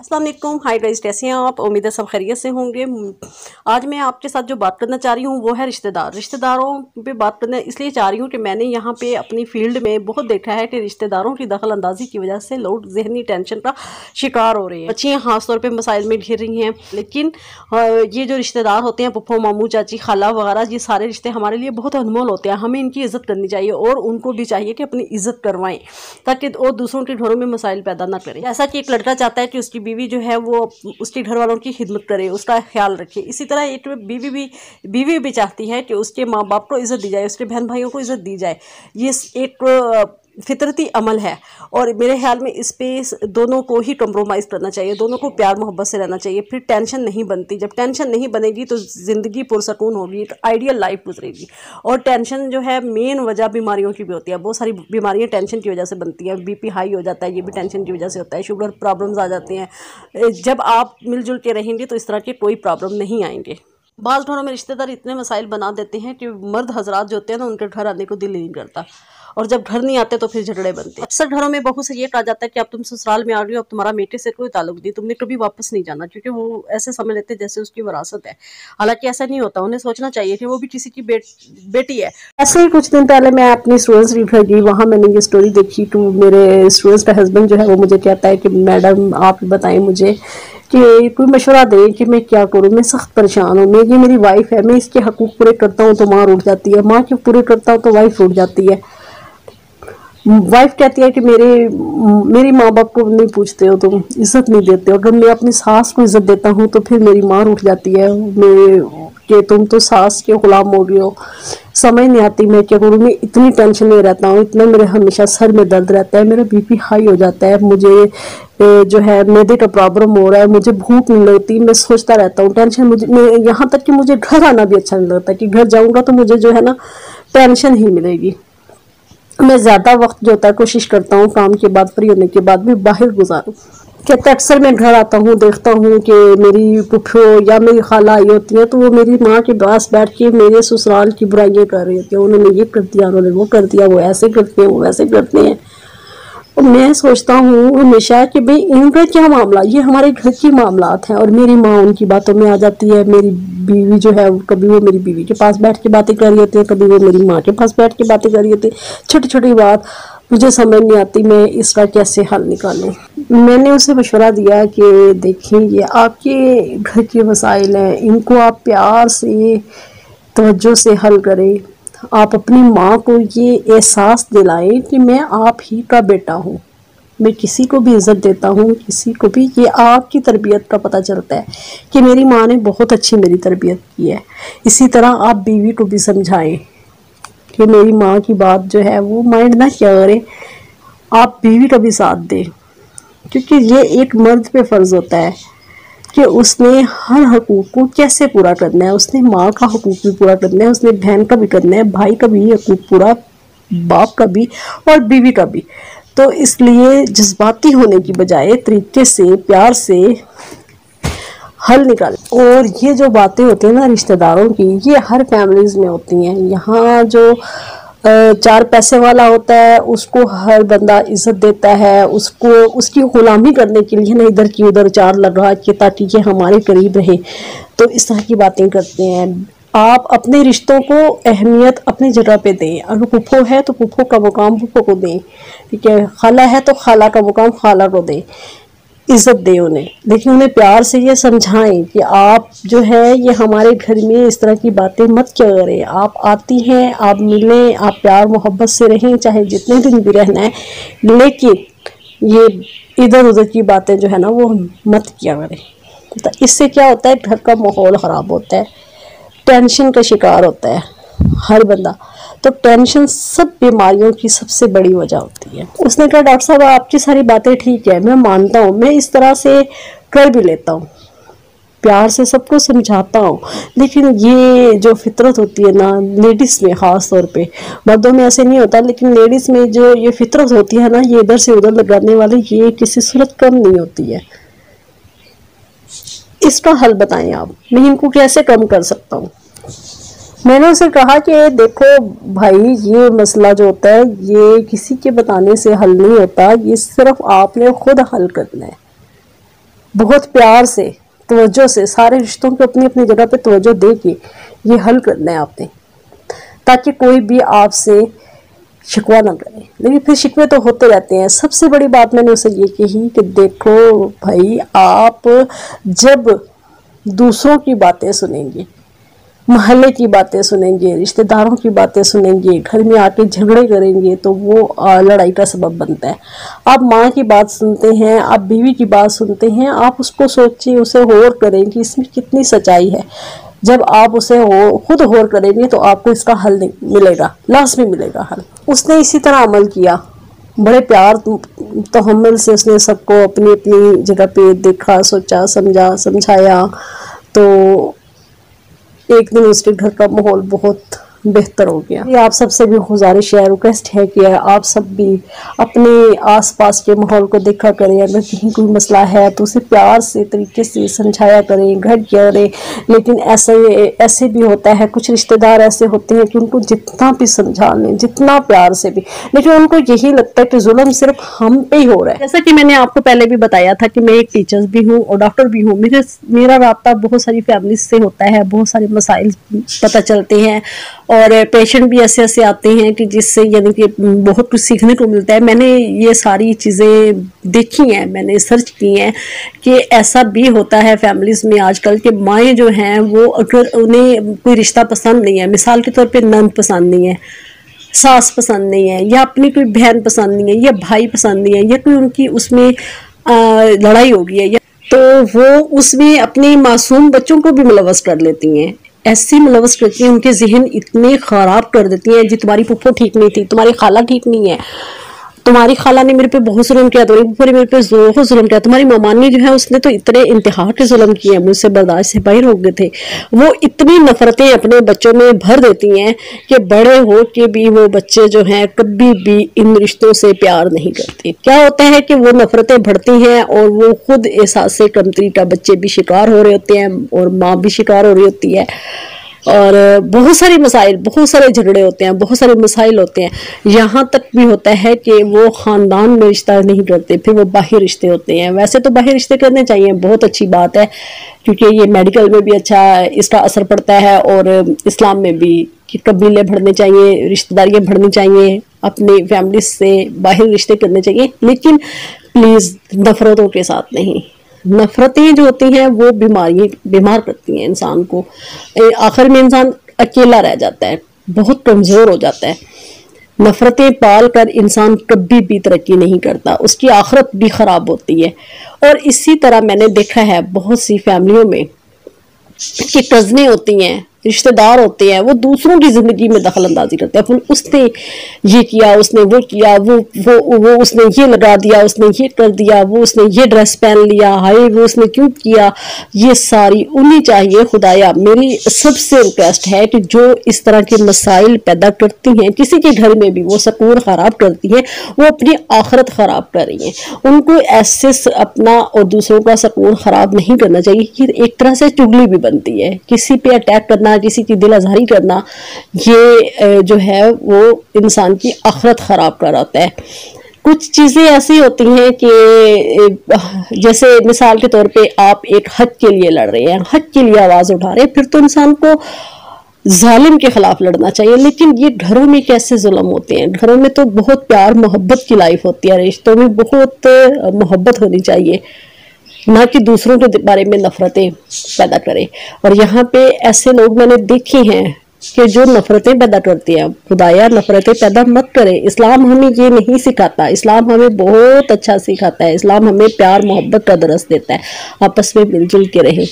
अस्सलाम वालेकुम, hi guys, कैसे हैं आप? उम्मीद है सब खैरियत से होंगे। आज मैं आपके साथ जो बात करना चाह रही हूँ वो है रिश्तेदारों पे बात करना इसलिए चाह रही हूँ कि मैंने यहाँ पे अपनी फील्ड में बहुत देखा है कि रिश्तेदारों की दखल अंदाजी की वजह से लोग जहनी टेंशन का शिकार हो रहे हैं। बच्चियाँ खास तौर पर मसाइल में घिर रही हैं, लेकिन ये जो रिश्तेदार होते हैं, पप्पो, मामू, चाची, खाला वगैरह, ये सारे रिश्ते हमारे लिए बहुत अनमोल होते हैं। हमें इनकी इज़्ज़त करनी चाहिए और उनको भी चाहिए कि अपनी इज़्ज़त करवाएं ताकि वो दूसरों के घरों में मसाइल पैदा ना करें। जैसा कि एक लड़का चाहता है कि उसकी बीवी जो है वो उसके घर वालों की खिदमत करे, उसका ख्याल रखे, इसी तरह एक बीवी भी चाहती है कि उसके माँ बाप को इज़्ज़त दी जाए, उसके बहन भाइयों को इज़्ज़त दी जाए। ये एक फितरती अमल है और मेरे ख्याल में इस पे दोनों को ही कंप्रोमाइज़ करना चाहिए, दोनों को प्यार मोहब्बत से रहना चाहिए। फिर टेंशन नहीं बनती। जब टेंशन नहीं बनेगी तो ज़िंदगी पुरसकून होगी, एक आइडियल लाइफ गुजरेगी। और टेंशन जो है मेन वजह बीमारियों की भी होती है। बहुत सारी बीमारियां टेंशन की वजह से बनती हैं। बीपी हाई हो जाता है, ये भी टेंशन की वजह से होता है। शुगर प्रॉब्लम्स आ जाती हैं। जब आप मिलजुल के रहेंगे तो इस तरह के कोई प्रॉब्लम नहीं आएंगे। बाज़ घरों में रिश्तेदार इतने मसाइल बना देते हैं कि मर्द हजरात जो होते हैं ना, उनके घर आने को दिल ही नहीं करता और जब घर नहीं आते तो फिर झगड़े बनते हैं। अक्सर घरों में बहू से ये कहा जाता है कि अब तुम ससुराल में आ रही हो, अब तुम्हारा मेटे से कोई ताल्लुक नहीं, तुमने कभी वापस नहीं जाना, क्योंकि वो ऐसे समझ लेते हैं जैसे उसकी विरासत है। हालांकि ऐसा नहीं होता। उन्हें सोचना चाहिए कि वो भी किसी की बेटी है। ऐसे ही कुछ दिन पहले मैं अपनी स्टूडेंट्स की घर गई, वहाँ मैंने ये स्टोरी देखी कि मेरे स्टूडेंट्स का हस्बैंड जो है वो मुझे कहता है कि मैडम आप बताएं मुझे कि कोई मशवरा दें कि मैं क्या करूं, मैं सख्त परेशान हूँ, ये मेरी वाइफ है, मैं इसके हकूक़ पूरे करता हूँ तो माँ रूठ जाती है, माँ के पूरे करता हूँ तो वाइफ रूठ जाती है। वाइफ कहती है कि मेरी माँ बाप को नहीं पूछते हो, तुम इज्जत नहीं देते हो। अगर मैं अपनी सास को इज्जत देता हूँ तो फिर मेरी माँ रूठ जाती है कि तुम तो सास के गुलाम हो गए हो। समझ नहीं आती मैं क्या करूँ। मैं इतनी टेंशन में रहता हूँ, इतना मेरे हमेशा सर में दर्द रहता है, मेरा बीपी हाई हो जाता है, मुझे जो है मैदे का प्रॉब्लम हो रहा है, मुझे भूख नहीं लगती, मैं सोचता रहता हूँ। टेंशन मैं यहाँ तक कि मुझे घर आना भी अच्छा नहीं लगता कि घर जाऊँगा तो मुझे जो है ना टेंशन ही मिलेगी। मैं ज़्यादा वक्त जो होता है कोशिश करता हूँ काम के बाद, फ्री होने के बाद भी बाहर गुजारूँ। कहते अक्सर मैं घर आता हूँ, देखता हूँ कि मेरी फुफो या मेरी खाला आई होती है तो वो मेरी माँ के पास बैठ के मेरे ससुराल की बुराइयाँ कर रही होती है। उन्होंने ये कर दिया, उन्होंने वो कर दिया, वो ऐसे करते हैं, वो वैसे करते हैं। और मैं सोचता हूँ हमेशा कि भाई इनका क्या मामला, ये हमारे घर की मामलात हैं। और मेरी माँ उनकी बातों में आ जाती है। मेरी बीवी जो है कभी वो मेरी बीवी के पास बैठ के बातें कर रही होती है, कभी वो मेरी माँ के पास बैठ के बातें कर रही होती है। छोटी छोटी बात मुझे समझ नहीं आती मैं इसका कैसे हल निकालूं। मैंने उसे मशवरा दिया कि देखें ये आपके घर के मसाइल हैं, इनको आप प्यार से तवज्जो से हल करें। आप अपनी माँ को ये एहसास दिलाएं कि मैं आप ही का बेटा हूँ, मैं किसी को भी इज़्ज़त देता हूँ, किसी को भी। ये आपकी तरबियत का पता चलता है कि मेरी माँ ने बहुत अच्छी मेरी तरबियत की है। इसी तरह आप बीवी को भी समझाएं कि मेरी माँ की बात जो है वो माइंड ना किया करें, आप बीवी का भी साथ दें, क्योंकि ये एक मर्द पे फ़र्ज़ होता है कि उसने हर हकूक़ को कैसे पूरा करना है। उसने माँ का हकूक़ भी पूरा करना है, उसने बहन का भी करना है, भाई का भी हकूक़ पूरा, बाप का भी और बीवी का भी। तो इसलिए जज्बाती होने की बजाय तरीके से, प्यार से हल निकालें। और ये जो बातें होती हैं ना रिश्तेदारों की, ये हर फैमिलीज़ में होती हैं। यहाँ जो चार पैसे वाला होता है उसको हर बंदा इज्जत देता है, उसको उसकी गुलामी करने के लिए ना इधर की उधर चार लगा के ताकि ये हमारे करीब रहे, तो इस तरह की बातें करते हैं। आप अपने रिश्तों को अहमियत अपनी जगह पे दें। अगर फूफो है तो फूफो का मुकाम फूफो को दें, ठीक है। खाला है तो खाला का मुकाम खाला को दें, इज़्ज़त दें उन्हें। लेकिन उन्हें प्यार से ये समझाएं कि आप जो है ये हमारे घर में इस तरह की बातें मत क्या करें। आप आती हैं, आप मिलें, आप प्यार मोहब्बत से रहें, चाहे जितने दिन भी रहना है, लेकिन ये इधर उधर की बातें जो है ना वो मत किया करें। तो इससे क्या होता है, घर का माहौल ख़राब होता है, टेंशन का शिकार होता है हर बंदा। तो टेंशन सब बीमारियों की सबसे बड़ी वजह होती है। उसने कहा डॉक्टर साहब आपकी सारी बातें ठीक है, मैं मानता हूँ, मैं इस तरह से कर भी लेता हूँ, प्यार से सबको समझाता हूँ, लेकिन ये जो फितरत होती है ना लेडीज़ में, ख़ास तौर पे, मर्दों में ऐसे नहीं होता, लेकिन लेडीज़ में जो ये फितरत होती है ना, ये इधर से उधर लगाने वाली, ये किसी सूरत कम नहीं होती है। इसका हल बताएं आप, मैं इनको कैसे कम कर सकता हूँ। मैंने उसे कहा कि देखो भाई ये मसला जो होता है ये किसी के बताने से हल नहीं होता, ये सिर्फ आपने खुद हल करना है। बहुत प्यार से, तवज्जो से, सारे रिश्तों को अपनी अपनी जगह पे तवज्जो दे के ये हल करना है आपने, ताकि कोई भी आपसे शिकवा ना करे। लेकिन फिर शिकवे तो होते रहते हैं। सबसे बड़ी बात मैंने उसे ये कही कि देखो भाई, आप जब दूसरों की बातें सुनेंगे, मोहल्ले की बातें सुनेंगे, रिश्तेदारों की बातें सुनेंगे, घर में आके झगड़े करेंगे, तो वो लड़ाई का सबब बनता है। आप माँ की बात सुनते हैं, आप बीवी की बात सुनते हैं, आप उसको सोचिए, उसे गौर करें कि इसमें कितनी सच्चाई है। जब आप उसे खुद गौर करेंगे तो आपको इसका हल मिलेगा, लाजमी मिलेगा हल। उसने इसी तरह अमल किया, बड़े प्यार तहम्मुल से उसने सबको अपनी अपनी जगह पे देखा, सोचा, समझा, समझाया। तो एक दिन उसके घर का माहौल बहुत बेहतर हो गया। ये आप सबसे भी गुजारिश है, रिक्वेस्ट है कि आप सब भी अपने आसपास के माहौल को देखा करें। अगर कहीं कोई मसला है तो उसे प्यार से तरीके से समझाया करें, गाइड किया करें। लेकिन ऐसे भी होता है, कुछ रिश्तेदार ऐसे होते हैं कि उनको जितना भी समझा लें, जितना प्यार से भी, लेकिन उनको यही लगता है कि जुल्म सिर्फ हम पे ही हो रहा है। जैसा कि मैंने आपको पहले भी बताया था कि मैं एक टीचर भी हूँ और डॉक्टर भी हूँ। मेरा राब्ता बहुत सारी फैमिली से होता है, बहुत सारे मसाइल पता चलते हैं और पेशेंट भी ऐसे ऐसे आते हैं कि जिससे यानी कि बहुत कुछ सीखने को मिलता है। मैंने ये सारी चीज़ें देखी हैं, मैंने सर्च की हैं कि ऐसा भी होता है फैमिलीज़ में आजकल के माएँ जो हैं वो अगर उन्हें कोई रिश्ता पसंद नहीं है, मिसाल के तौर पे नंद पसंद नहीं है, सास पसंद नहीं है, या अपनी कोई बहन पसंद नहीं है, या भाई पसंद नहीं है, या कोई उनकी उसमें लड़ाई हो गई है, या तो वो उसमें अपने मासूम बच्चों को भी मुलव्वस कर लेती हैं। ऐसी मुलव्वस करती हैं, उनके जहन इतने ख़राब कर देती हैं। जी तुम्हारी फुफ्फो ठीक नहीं थी, तुम्हारी खाला ठीक नहीं है, तुम्हारी खाला ने मेरे पे बहुत जुल्म किया, तुम्हारी फुफ्फो ने मेरे पे बहुत जुल्म किया, तुम्हारी मामानी जो है उसने तो इतने इंतहा के जुल्म किए, मुझसे बर्दाश्त से बाहर हो गए थे। वो इतनी नफरतें अपने बच्चों में भर देती हैं कि बड़े हो के भी वो बच्चे जो हैं कभी भी इन रिश्तों से प्यार नहीं करते। क्या होता है कि वो नफरतें बढ़ती हैं और वो खुद एहसास कमतरी का बच्चे भी शिकार हो रहे होते हैं और माँ भी शिकार हो रही होती है। और बहुत सारे मसाइल, बहुत सारे झगड़े होते हैं, बहुत सारे मसाइल होते हैं। यहाँ तक भी होता है कि वो ख़ानदान में रिश्ता नहीं करते, फिर वो बाहर रिश्ते होते हैं। वैसे तो बाहर रिश्ते करने चाहिए, बहुत अच्छी बात है, क्योंकि ये मेडिकल में भी अच्छा इसका असर पड़ता है और इस्लाम में भी कि कबीले बढ़ने चाहिए, रिश्तेदारियाँ बढ़नी चाहिए, अपनी फैमिली से बाहर रिश्ते करने चाहिए, लेकिन प्लीज़ नफ़रतों के साथ नहीं। नफरतें जो होती हैं वो बीमार करती हैं इंसान को। आखिर में इंसान अकेला रह जाता है, बहुत कमज़ोर हो जाता है। नफरतें पाल कर इंसान कभी भी तरक्की नहीं करता, उसकी आखिरत भी ख़राब होती है। और इसी तरह मैंने देखा है बहुत सी फैमिलियों में कि कज़नें होती हैं, रिश्तेदार होते हैं, वो दूसरों की ज़िंदगी में दखल अंदाजी करते हैं। उसने ये किया, उसने वो किया, वो उसने ये लगा दिया, उसने ये कर दिया, वो उसने ये ड्रेस पहन लिया, हाय वो उसने क्यों किया। ये सारी उन्हें चाहिए। खुदाया मेरी सबसे रिक्वेस्ट है कि जो इस तरह के मसाइल पैदा करती हैं किसी के घर में भी, वो सुकून ख़राब करती हैं, वो अपनी आखिरत ख़राब कर रही हैं। उनको ऐसे अपना और दूसरों का सुकून ख़राब नहीं करना चाहिए। ये एक तरह से चुगली भी बनती है, किसी पे अटैक करना, किसी की दिल आज़ारी करना, ये जो है वो इंसान की आखिरत ख़राब कर आता है। कुछ चीज़ें ऐसी होती हैं कि जैसे मिसाल के तौर पे आप एक हक के लिए लड़ रहे हैं, हक के लिए आवाज़ उठा रहे हैं, फिर तो इंसान को जालिम के खिलाफ लड़ना चाहिए। लेकिन ये घरों में कैसे जुल्म होते हैं, घरों में तो बहुत प्यार मोहब्बत की लाइफ होती है, रिश्तों में बहुत मोहब्बत होनी चाहिए, ना कि दूसरों के बारे में नफरतें पैदा करें। और यहाँ पे ऐसे लोग मैंने देखे हैं कि जो नफरतें पैदा करते हैं। खुदाया नफरतें पैदा मत करें, इस्लाम हमें ये नहीं सिखाता। इस्लाम हमें बहुत अच्छा सिखाता है, इस्लाम हमें प्यार मोहब्बत का दरस देता है, आपस में मिलजुल के रहें।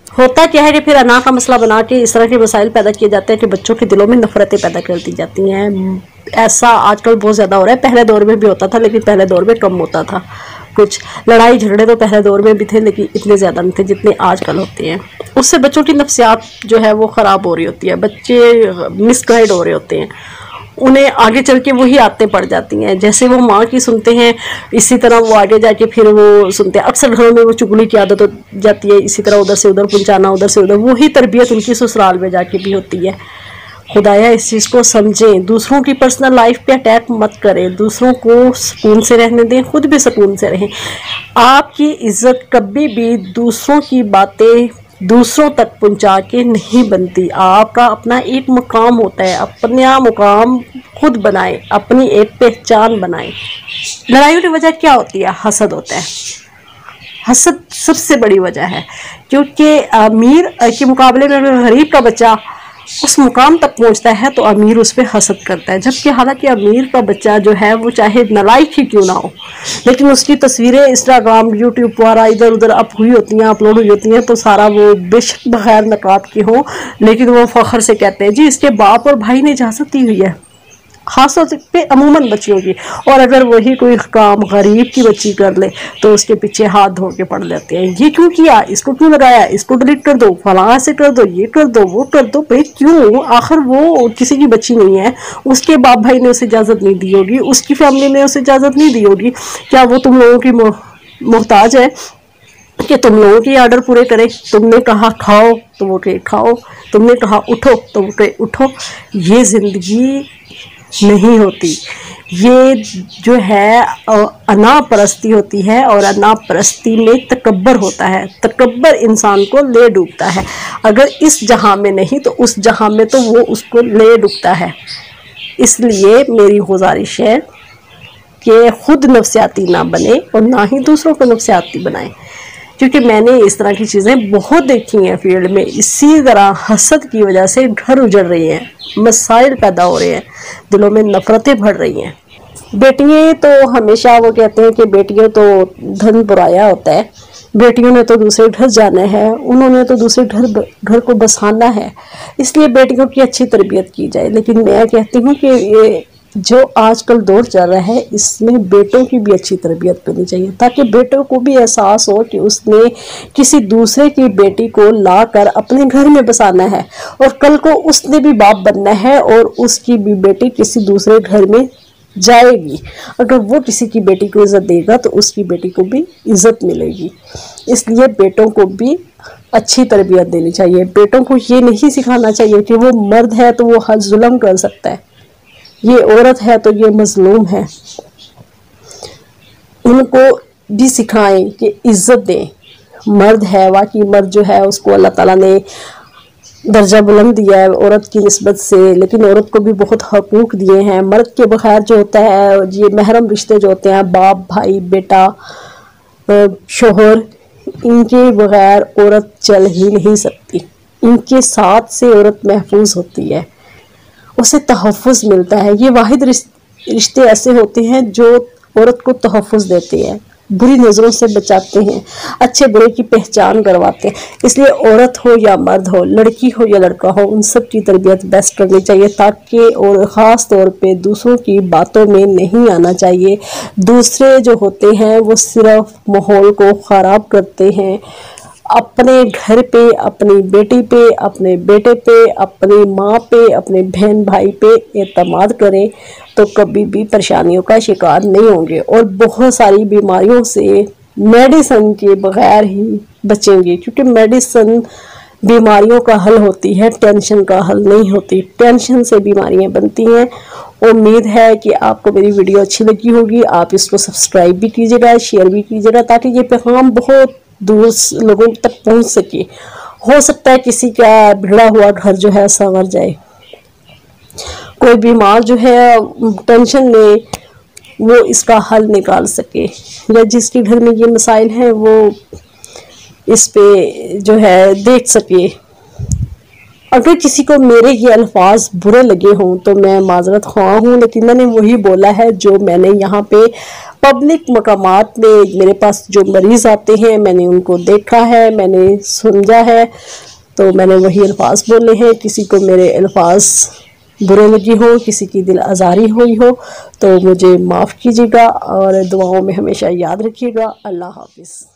होता क्या है कि फिर अना का मसला बना के इस तरह के मसाइल पैदा किए जाते हैं कि बच्चों के दिलों में नफरतें पैदा कर दी जाती हैं। ऐसा आजकल बहुत ज़्यादा हो रहा है, पहले दौर में भी होता था लेकिन पहले दौर में कम होता था। कुछ लड़ाई झगड़े तो पहले दौर में भी थे लेकिन इतने ज़्यादा नहीं थे जितने आजकल होते हैं। उससे बच्चों की नफ्सियात जो है वो ख़राब हो रही होती है, बच्चे मिसगाइड हो रहे होते हैं, उन्हें आगे चल के वही आदतें पड़ जाती हैं। जैसे वो माँ की सुनते हैं इसी तरह वो आगे जाके फिर वो सुनते हैं। अक्सर घरों में वो चुगली की आदत हो जाती है, इसी तरह उधर से उधर पहुँचाना, उधर से उधर, वही तरबियत उनकी ससुराल में जाके भी होती है। खुदाया इस चीज़ को समझें, दूसरों की पर्सनल लाइफ पे अटैक मत करें, दूसरों को सुकून से रहने दें, खुद भी सुकून से रहें। आपकी इज्जत कभी भी दूसरों की बातें दूसरों तक पहुंचा के नहीं बनती। आपका अपना एक मुकाम होता है, अपना मुकाम खुद बनाए, अपनी एक पहचान बनाए। लड़ाइयों की वजह क्या होती है? हसद होता है। हसद सबसे बड़ी वजह है, क्योंकि अमीर के मुकाबले में अगर गरीब का बच्चा उस मुकाम तक पहुंचता है तो अमीर उस पर हसद करता है, जबकि हालांकि अमीर का बच्चा जो है वो चाहे नालायक ही क्यों ना हो, लेकिन उसकी तस्वीरें इंस्टाग्राम यूट्यूब वगैरह इधर उधर अप हुई होती हैं, अपलोड हुई होती हैं, तो सारा वो बेशक बगैर नकाब के हो, लेकिन वो फख्र से कहते हैं जी इसके बाप और भाई ने इजाज़त दी हुई है, खासतौर पे अमूमन बच्चियों की। और अगर वही कोई काम गरीब की बच्ची कर ले तो उसके पीछे हाथ धो के पड़ लेते हैं, ये क्यों किया, इसको क्यों लगाया, इसको डिलीट कर दो, फलां से कर दो, ये कर दो, वो कर दो। भाई क्यों? आखिर वो किसी की बच्ची नहीं है, उसके बाप भाई ने उसे इजाज़त नहीं दी होगी, उसकी फैमिली ने उसे इजाज़त नहीं दी होगी। क्या वो तुम लोगों की मोहताज है कि तुम लोगों के ऑर्डर पूरे करे? तुमने कहा खाओ तो वो के खाओ, तुमने कहा उठो तो वो के उठो। ये ज़िंदगी नहीं होती, ये जो है अनापरस्ती होती है, और अनापरस्ती में तकब्बर होता है, तकब्बर इंसान को ले डूबता है। अगर इस जहां में नहीं तो उस जहां में तो वो उसको ले डूबता है। इसलिए मेरी गुजारिश है कि खुद नफसियाती ना बने और ना ही दूसरों को नफसियाती बनाए, क्योंकि मैंने इस तरह की चीज़ें बहुत देखी हैं फील्ड में। इसी तरह हसद की वजह से घर उजड़ रही हैं, मसाइल पैदा हो रहे हैं, दिलों में नफरतें बढ़ रही हैं। बेटियां तो हमेशा वो कहते हैं कि बेटियों तो धन बुराया होता है, बेटियों ने तो दूसरे घर जाना है, उन्होंने तो दूसरे घर को बसाना है, इसलिए बेटियों की अच्छी तरबियत की जाए। लेकिन मैं कहती हूँ कि ये जो आजकल दौर चल रहा है इसमें बेटों की भी अच्छी तरबियत करनी चाहिए, ताकि बेटों को भी एहसास हो कि उसने किसी दूसरे की बेटी को लाकर अपने घर में बसाना है, और कल को उसने भी बाप बनना है और उसकी भी बेटी किसी दूसरे घर में जाएगी। अगर वो किसी की बेटी को इज्जत देगा तो उसकी बेटी को भी इज्जत मिलेगी। इसलिए बेटों को भी अच्छी तरबियत देनी चाहिए। बेटों को ये नहीं सिखाना चाहिए कि वो मर्द है तो वो हर जुल्म कर सकता है, ये औरत है तो ये मजलूम है। उनको भी सिखाएं कि इज्जत दें। मर्द है, वाकई मर्द जो है उसको अल्लाह ताला ने दर्जा बुलंद दिया है औरत की निस्बत से, लेकिन औरत को भी बहुत हकूक दिए हैं। मर्द के बगैर जो होता है, ये महरम रिश्ते जो होते हैं, बाप भाई बेटा शोहर, इनके बगैर औरत चल ही नहीं सकती। इनके साथ से औरत महफूज होती है, उसे तहफ़्फ़ुज़ मिलता है। ये वाहिद रिश्ते ऐसे होते हैं जो औरत को तहफ़्फ़ुज़ देते हैं, बुरी नज़रों से बचाते हैं, अच्छे बुरे की पहचान करवाते हैं। इसलिए औरत हो या मर्द हो, लड़की हो या लड़का हो, उन सब की तरबियत बेस्ट करनी चाहिए, ताकि और ख़ास तौर पे दूसरों की बातों में नहीं आना चाहिए। दूसरे जो होते हैं वो सिर्फ माहौल को ख़राब करते हैं। अपने घर पे, अपनी बेटी पे, अपने बेटे पे, अपनी माँ पे, अपने बहन भाई पे एतमाद करें तो कभी भी परेशानियों का शिकार नहीं होंगे, और बहुत सारी बीमारियों से मेडिसिन के बगैर ही बचेंगे, क्योंकि मेडिसिन बीमारियों का हल होती है, टेंशन का हल नहीं होती। टेंशन से बीमारियां बनती हैं। उम्मीद है कि आपको मेरी वीडियो अच्छी लगी होगी। आप इसको सब्सक्राइब भी कीजिएगा, शेयर भी कीजिएगा, ताकि ये पैगाम बहुत दूर लोगों तक पहुंच सके। हो सकता है किसी का बिगड़ा हुआ घर जो है संवर जाए, कोई बीमार जो है टेंशन में वो इसका हल निकाल सके, या जिसके घर में ये मसाइल हैं वो इस पे जो है देख सके। अगर किसी को मेरे ये अल्फाज बुरे लगे हों तो मैं माजरत ख्वाह हूँ, लेकिन मैंने वही बोला है जो मैंने यहाँ पे पब्लिक मकामात में, मेरे पास जो मरीज़ आते हैं मैंने उनको देखा है, मैंने समझा है, तो मैंने वही अल्फाज बोले हैं। किसी को मेरे अल्फाज बुरे लगे हो, किसी की दिल आज़ारी हुई हो तो मुझे माफ़ कीजिएगा, और दुआओं में हमेशा याद रखिएगा। अल्लाह हाफिज़।